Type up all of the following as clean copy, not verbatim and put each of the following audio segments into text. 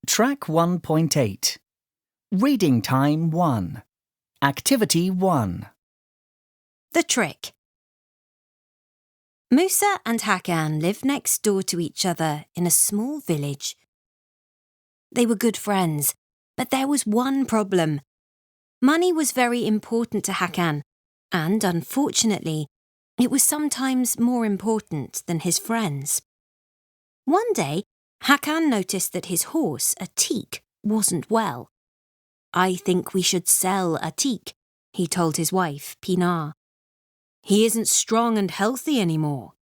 Track 1.8. Reading Time 1. Activity 1. The trick. Musa and Hakan lived next door to each other in a small village. They were good friends, but there was one problem. Money was very important to Hakan, and unfortunately, it was sometimes more important than his friends. One day, Hakan noticed that his horse, Atik, wasn't well. "I think we should sell Atik," he told his wife, Pinar. "He isn't strong and healthy anymore."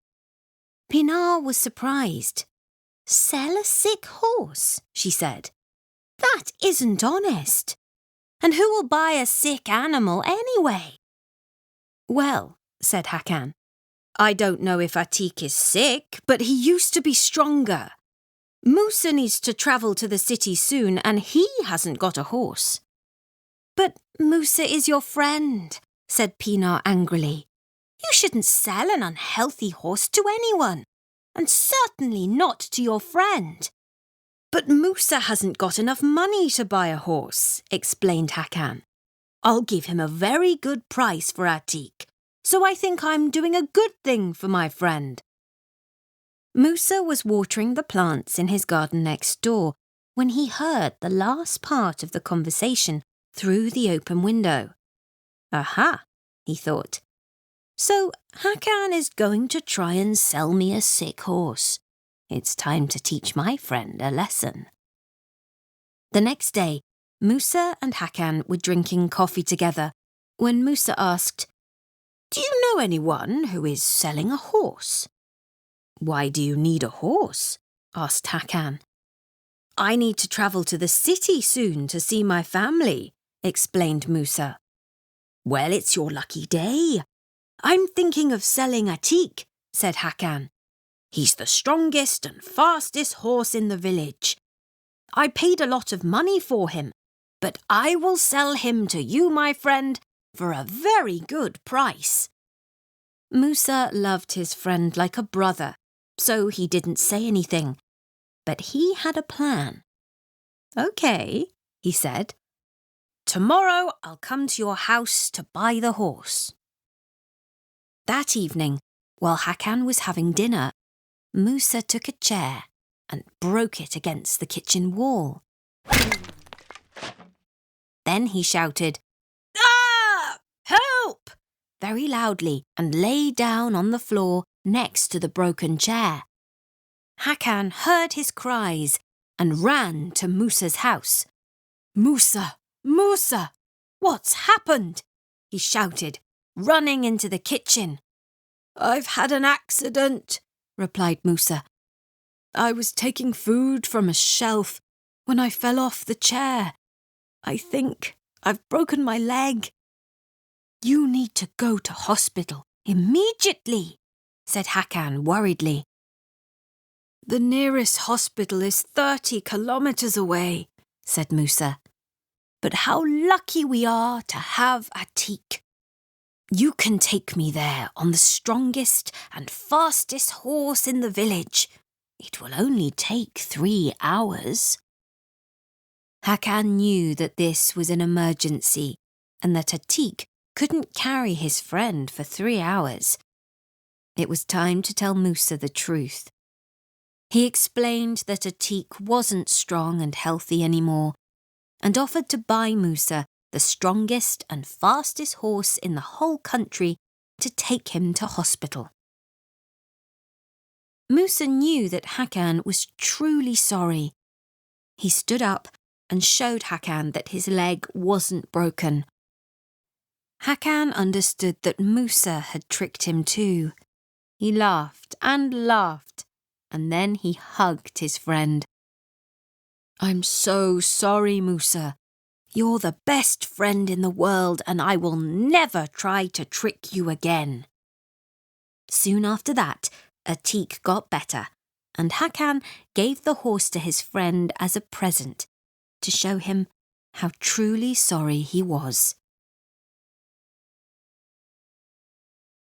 Pinar was surprised. "Sell a sick horse," she said. "That isn't honest. And who will buy a sick animal anyway?" "Well," said Hakan, "I don't know if Atik is sick, but he used to be stronger. Musa needs to travel to the city soon and he hasn't got a horse." "But Musa is your friend," said Pinar angrily. "You shouldn't sell an unhealthy horse to anyone, and certainly not to your friend." "But Musa hasn't got enough money to buy a horse," explained Hakan. "I'll give him a very good price for Atik, so I think I'm doing a good thing for my friend." Musa was watering the plants in his garden next door when he heard the last part of the conversation through the open window. "Aha," he thought. "So Hakan is going to try and sell me a sick horse. It's time to teach my friend a lesson." The next day, Musa and Hakan were drinking coffee together when Musa asked, "Do you know anyone who is selling a horse?" "Why do you need a horse?" asked Hakan. "I need to travel to the city soon to see my family," explained Musa. "Well, it's your lucky day. I'm thinking of selling Atik," said Hakan. "He's the strongest and fastest horse in the village. I paid a lot of money for him, but I will sell him to you, my friend, for a very good price." Musa loved his friend like a brother, so he didn't say anything, but he had a plan. "Okay," he said. "Tomorrow I'll come to your house to buy the horse." That evening, while Hakan was having dinner, Musa took a chair and broke it against the kitchen wall. Then he shouted, "Ah! Help!" very loudly and lay down on the floor next to the broken chair. Hakan heard his cries and ran to Musa's house. "Musa! Musa! What's happened?" he shouted, running into the kitchen. "I've had an accident," replied Musa. "I was taking food from a shelf when I fell off the chair. I think I've broken my leg." "You need to go to hospital immediately," said Hakan worriedly. "The nearest hospital is 30 kilometers away," said Musa. "But how lucky we are to have Atik. You can take me there on the strongest and fastest horse in the village. It will only take 3 hours." Hakan knew that this was an emergency and that Atik couldn't carry his friend for 3 hours. It was time to tell Musa the truth. He explained that Atik wasn't strong and healthy anymore and offered to buy Musa the strongest and fastest horse in the whole country to take him to hospital. Musa knew that Hakan was truly sorry. He stood up and showed Hakan that his leg wasn't broken. Hakan understood that Musa had tricked him too. He laughed and laughed, and then he hugged his friend. "I'm so sorry, Musa. You're the best friend in the world, and I will never try to trick you again." Soon after that, Atik got better, and Hakan gave the horse to his friend as a present to show him how truly sorry he was.